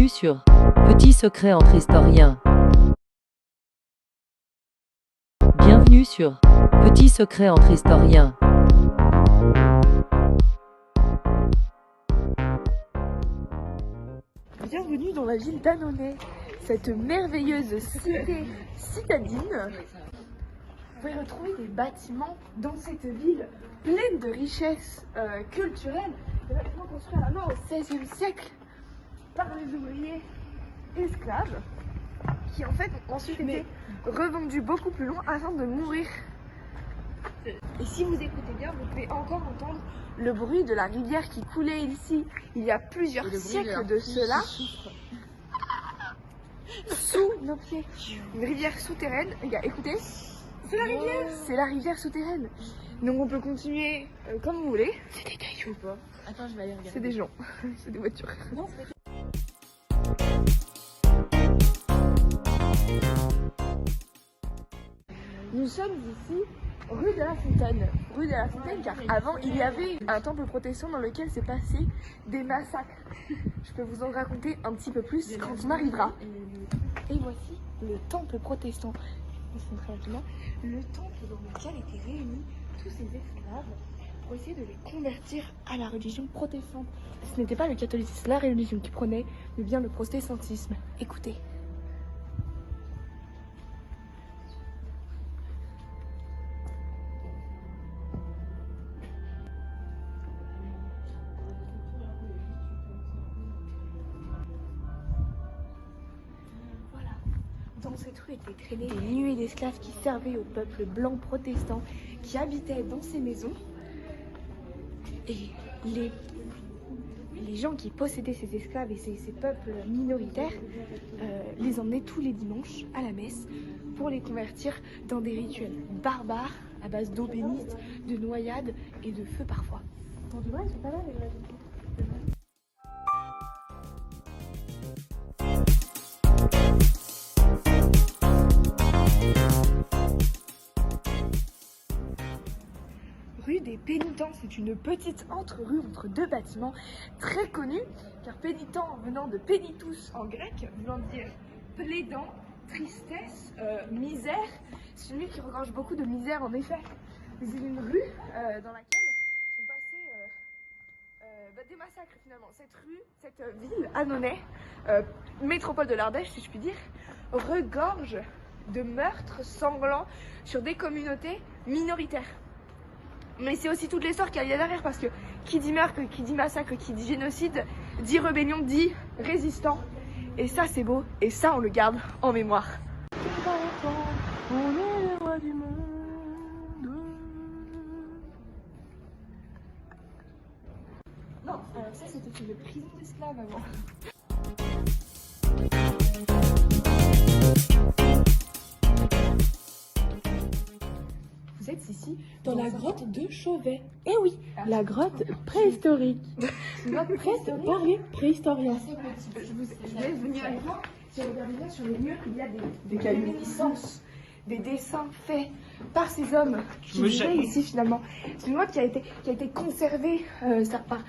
Bienvenue sur Petit secret entre historiens. Bienvenue sur Petit secret entre historiens. Bienvenue dans la ville d'Annonay, cette merveilleuse cité citadine. Vous pouvez retrouver des bâtiments dans cette ville pleine de richesses culturelles, des bâtiments construits à la main au XVIe siècle par les ouvriers esclaves qui en fait ont ensuite été revendus beaucoup plus loin afin de mourir. Et si vous écoutez bien, vous pouvez encore entendre le bruit de la rivière qui coulait ici il y a plusieurs siècles de cela, sous nos pieds. Une rivière souterraine. Les gars, écoutez, c'est la rivière, c'est la rivière souterraine. Donc on peut continuer comme vous voulez. C'est des cailloux. Attends, je vais aller regarder. C'est des gens, c'est des voitures. Non, c'est Nous sommes ici rue de la Fontaine. Rue de la Fontaine car avant il y avait un temple protestant dans lequel s'est passé des massacres. Je peux vous en raconter un petit peu plus quand on arrivera. Et voici le temple protestant. Je vous montre rapidement. Le temple dans lequel étaient réunis tous ces esclaves pour essayer de les convertir à la religion protestante. Ce n'était pas le catholicisme, la religion qui prenait, mais bien le protestantisme. Écoutez. Dans cette rue étaient traînées des nuées d'esclaves qui servaient au peuple blanc protestant qui habitait dans ces maisons. Et les gens qui possédaient ces esclaves et ces peuples minoritaires les emmenaient tous les dimanches à la messe pour les convertir dans des rituels barbares à base d'eau bénite, de noyades et de feu parfois. Ils sont pas là, Rue des Pénitents, c'est une petite entre-rue entre deux bâtiments très connus, car pénitent venant de pénitus en grec, voulant dire plaidant, tristesse, misère. C'est une ville qui regorge beaucoup de misère en effet. Mais c'est une rue dans laquelle sont passés des massacres finalement. Cette rue, cette ville, Annonay, métropole de l'Ardèche si je puis dire, regorge de meurtres sanglants sur des communautés minoritaires. Mais c'est aussi toute l'histoire qu'il y a derrière parce que qui dit meurtre, qui dit massacre, qui dit génocide, dit rébellion, dit résistant. Et ça c'est beau et ça on le garde en mémoire. On est les rois du monde. Non, alors ça c'était une prison d'esclaves avant. Vous êtes ici dans la grotte de Chauvet. Eh oui, la grotte préhistorique. Une grotte préhistorique. Préhistorien. Je vais venir avec moi. Si vous regardez bien sur les murs, il y a des réminiscences, des dessins faits par ces hommes qui vivaient ici finalement. C'est une grotte qui a été conservée par.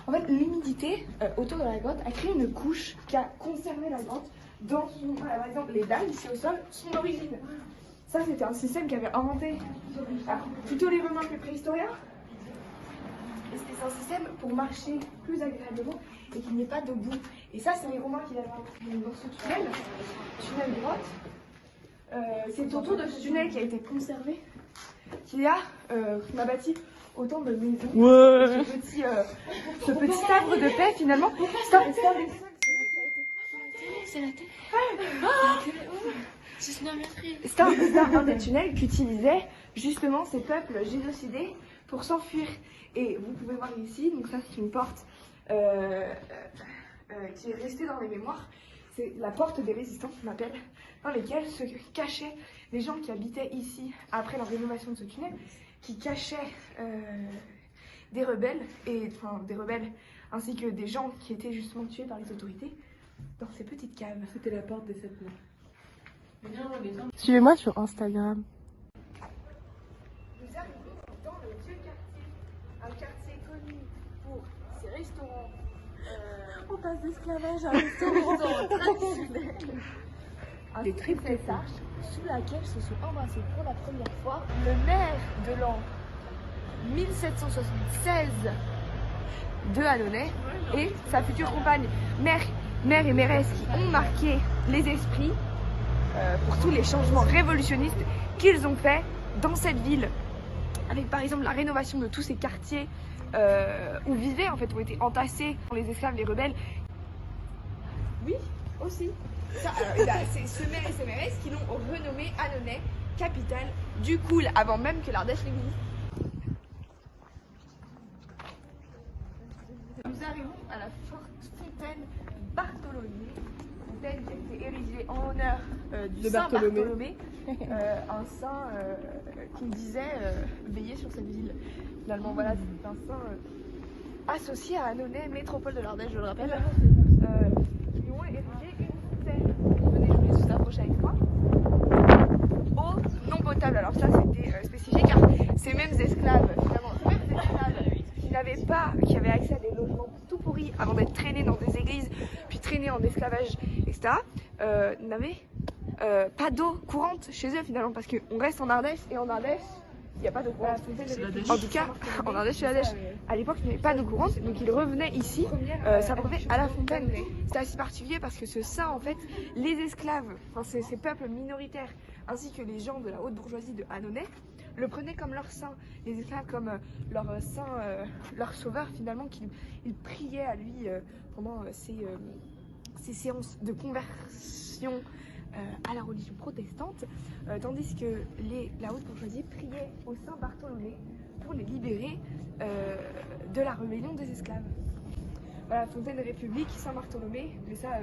En fait, l'humidité autour de la grotte a créé une couche qui a conservé la grotte dans son. Par exemple, les dalles ici au sol, son origine. Ça, c'était un système qu'avaient inventé plutôt les Romains que les préhistoriens. Et c'était un système pour marcher plus agréablement et qu'il n'y ait pas de boue. Et ça, c'est les Romains qui l'avaient inventé dans ce tunnel grotte. C'est autour de ce tunnel qui a été conservé qu'il y a, qu'on a bâti autant de maisons. Ouais. Ce petit arbre de paix, finalement. Stop. C'est la télé. C'est un des tunnels qu'utilisaient justement ces peuples génocidés pour s'enfuir. Et vous pouvez voir ici, donc ça c'est une porte qui est restée dans les mémoires. C'est la porte des résistants, on appelle, dans lesquelles se cachaient les gens qui habitaient ici après la rénovation de ce tunnel, qui cachaient des rebelles, ainsi que des gens qui étaient justement tués par les autorités dans ces petites caves. C'était la porte des 7 mois. Suivez-moi sur Instagram. Nous arrivons dans le vieux quartier, un quartier connu pour ses restaurants fantasme d'esclavage à restaurant traditionnel. Des triples arches sous laquelle se sont embrassés pour la première fois le maire de l'an 1776 de Annonay et sa future compagne, mère et mairesse, qui ont marqué les esprits pour tous les changements révolutionnistes qu'ils ont fait dans cette ville, avec par exemple la rénovation de tous ces quartiers où vivaient, en fait, où étaient entassés les esclaves, les rebelles. Oui, aussi. C'est ce maire et ces mairesses qui l'ont renommé Annonay, capitale du cool, avant même que l'Ardèche n'existe. Nous arrivons à la forte fontaine Bartholomé, fontaine qui a été érigée en honneur du saint Bartholomé, un saint qui disait veiller sur cette ville. Finalement, voilà, c'est un saint associé à Annonay, métropole de l'Ardèche, je le rappelle, qui lui ont érigé une fontaine. Venez, je voulais juste approcher avec moi. Eau non potable. Alors ça, c'était spécifique car ces mêmes esclaves, finalement, qui avaient accès à des logements tout pourris avant d'être traînés dans des églises, puis traînés en esclavage, etc., n'avaient pas d'eau courante chez eux finalement, parce qu'on reste en Ardèche et en Ardèche, il n'y a pas d'eau courante. En tout cas, en Ardèche, c'est la Dèche. À l'époque, il n'y avait pas d'eau courante, donc ils revenaient ici s'abreuver à la fontaine. C'était assez particulier parce que ce saint, en fait, les esclaves, enfin ces peuples minoritaires, ainsi que les gens de la haute bourgeoisie de Annonay, le prenaient comme leur saint, les esclaves comme leur saint, leur sauveur finalement, qu'ils priaient à lui pendant ces séances de conversion à la religion protestante, tandis que la haute bourgeoisie priait au saint Bartholomé pour les libérer de la rébellion des esclaves. Voilà, fontaine République, Saint Bartholomé, mais ça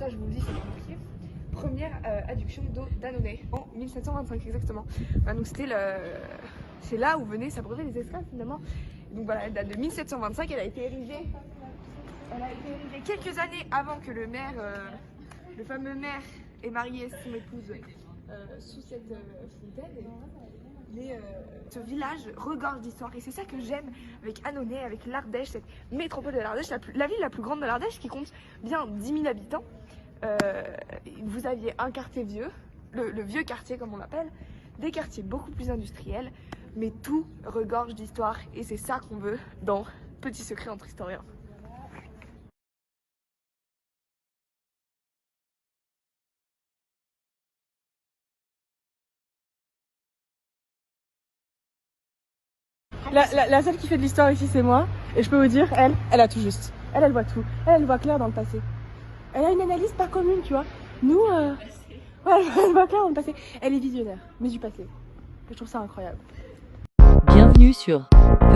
je vous le dis, c'est marqué. Première adduction d'eau d'Annonay en 1725 exactement. Voilà, donc c'est là où venaient s'abreuver les esclaves finalement. Donc voilà, elle date de 1725, elle a été érigée quelques années avant que le maire, le fameux maire, ait marié son épouse sous cette fontaine. Ce village regorge d'histoire et c'est ça que j'aime avec Annonay, avec l'Ardèche, cette métropole de l'Ardèche, la ville la plus grande de l'Ardèche qui compte bien 10 000 habitants. Vous aviez un quartier vieux, le vieux quartier comme on l'appelle, des quartiers beaucoup plus industriels, mais tout regorge d'histoire et c'est ça qu'on veut dans Petit secret entre historiens. La seule qui fait de l'histoire ici, c'est moi. Et je peux vous dire, elle a tout juste. Elle voit tout. Elle voit clair dans le passé. Elle a une analyse pas commune, tu vois. Nous, ouais, elle voit clair dans le passé. Elle est visionnaire, mais du passé. Je trouve ça incroyable. Bienvenue sur